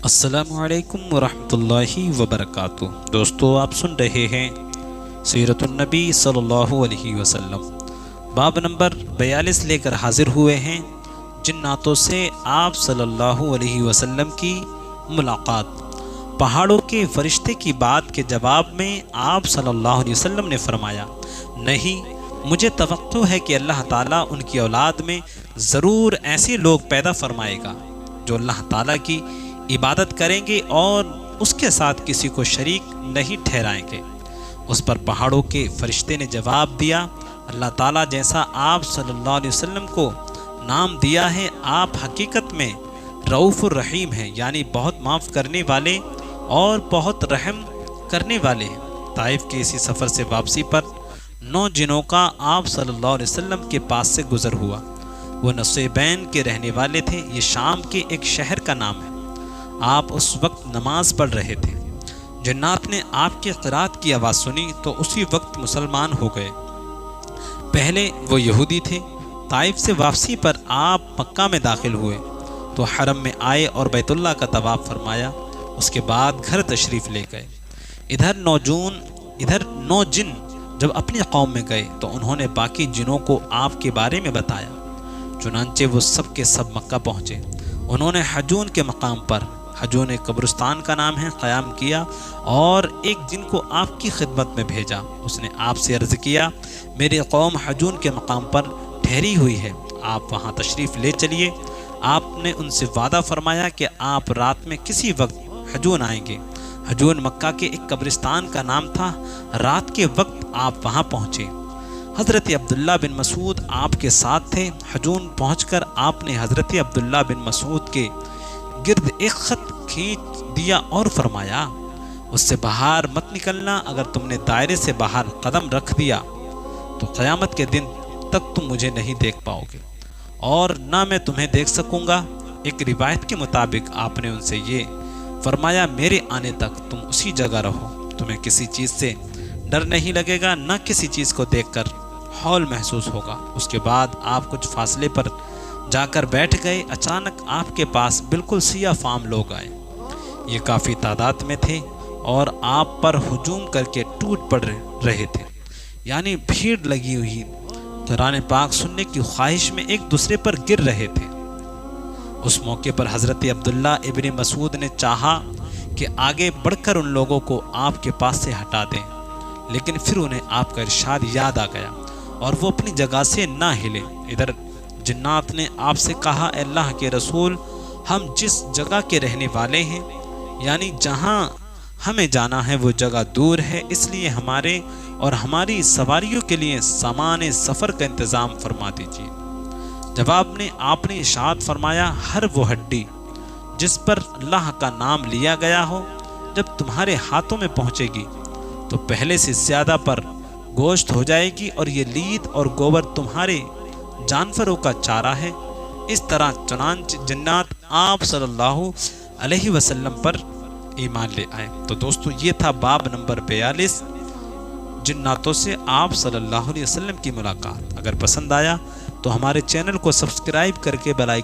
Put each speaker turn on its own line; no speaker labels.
السلام علیکم ورحمۃ اللہ وبرکاتہ۔ دوستو، آپ سن رہے ہیں سیرت النبی صلی اللہ علیہ وسلم، باب نمبر 42 لے کر حاضر ہوئے ہیں۔ جناتوں سے آپ صلی اللہ علیہ وسلم کی ملاقات۔ پہاڑوں کے فرشتے کی بات کے جواب میں آپ صلی اللہ علیہ وسلم نے فرمایا، نہیں، مجھے توقع ہے کہ اللہ تعالیٰ ان کی اولاد میں ضرور ایسے لوگ پیدا فرمائے گا جو اللہ تعالیٰ کی عبادت کریں گے اور اس کے ساتھ کسی کو شریک نہیں ٹھہرائیں گے۔ اس پر پہاڑوں کے فرشتے نے جواب دیا، اللہ تعالیٰ جیسا آپ صلی اللہ علیہ وسلم کو نام دیا ہے، آپ حقیقت میں رؤوف الرحیم ہیں، یعنی بہت معاف کرنے والے اور بہت رحم کرنے والے ہیں۔ طائف کے اسی سفر سے واپسی پر 9 جنوں کا آپ صلی اللہ علیہ وسلم کے پاس سے گزر ہوا۔ وہ نصیبین کے رہنے والے تھے، یہ شام کے ایک شہر کا نام ہے۔ آپ اس وقت نماز پڑھ رہے تھے، جنات نے آپ کی قرات کی آواز سنی تو اسی وقت مسلمان ہو گئے۔ پہلے وہ یہودی تھے۔ طائف سے واپسی پر آپ مکہ میں داخل ہوئے تو حرم میں آئے اور بیت اللہ کا طواف فرمایا، اس کے بعد گھر تشریف لے گئے۔ ادھر 9 جن جب اپنی قوم میں گئے تو انہوں نے باقی جنوں کو آپ کے بارے میں بتایا، چنانچہ وہ سب کے سب مکہ پہنچے۔ انہوں نے حجون کے مقام پر، حجون قبرستان کا نام ہے، قیام کیا اور ایک جن کو آپ کی خدمت میں بھیجا۔ اس نے آپ سے عرض کیا، میری قوم حجون کے مقام پر ٹھہری ہوئی ہے، آپ وہاں تشریف لے چلیے۔ آپ نے ان سے وعدہ فرمایا کہ آپ رات میں کسی وقت حجون آئیں گے۔ حجون مکہ کے ایک قبرستان کا نام تھا۔ رات کے وقت آپ وہاں پہنچے۔ حضرت عبداللہ بن مسعود آپ کے ساتھ تھے۔ حجون پہنچ کر آپ نے حضرت عبداللہ بن مسعود کے گرد ایک خط کھینچ دیا اور فرمایا، اس سے باہر مت نکلنا، اگر تم نے دائرے سے باہر قدم رکھ دیا تو قیامت کے دن تک تم مجھے نہیں دیکھ پاؤ گے اور نہ میں تمہیں دیکھ سکوں گا۔ ایک روایت کے مطابق آپ نے ان سے یہ فرمایا، میرے آنے تک تم اسی جگہ رہو، تمہیں کسی چیز سے ڈر نہیں لگے گا، نہ کسی چیز کو دیکھ کر ہول محسوس ہوگا۔ اس کے بعد آپ کچھ فاصلے پر جا کر بیٹھ گئے۔ اچانک آپ کے پاس بالکل سیاہ فام لوگ آئے، یہ کافی تعداد میں تھے اور آپ پر ہجوم کر کے ٹوٹ پڑ رہے تھے، یعنی بھیڑ لگی ہوئی قرآن پاک سننے کی خواہش میں ایک دوسرے پر گر رہے تھے۔ اس موقع پر حضرت عبداللہ ابن مسعود نے چاہا کہ آگے بڑھ کر ان لوگوں کو آپ کے پاس سے ہٹا دیں، لیکن پھر انہیں آپ کا ارشاد یاد آ گیا اور وہ اپنی جگہ سے نہ ہلے۔ ادھر جنات نے آپ سے کہا، اے اللہ کے رسول، ہم جس جگہ کے رہنے والے ہیں، یعنی جہاں ہمیں جانا ہے وہ جگہ دور ہے، اس لیے ہمارے اور ہماری سواریوں کے لیے سامان سفر کا انتظام فرما دیجیے۔ جواب میں آپ نے ارشاد فرمایا، ہر وہ ہڈی جس پر اللہ کا نام لیا گیا ہو جب تمہارے ہاتھوں میں پہنچے گی تو پہلے سے زیادہ پر گوشت ہو جائے گی، اور یہ لید اور گوبر تمہارے جانوروں کا چارہ ہے۔ اس طرح چنانچہ جنات آپ صلی اللہ علیہ وسلم پر ایمان لے آئے۔ تو دوستو، یہ تھا باب نمبر 42، جناتوں سے آپ صلی اللہ علیہ وسلم کی ملاقات۔ اگر پسند آیا تو ہمارے چینل کو سبسکرائب کر کے بیل آئیکن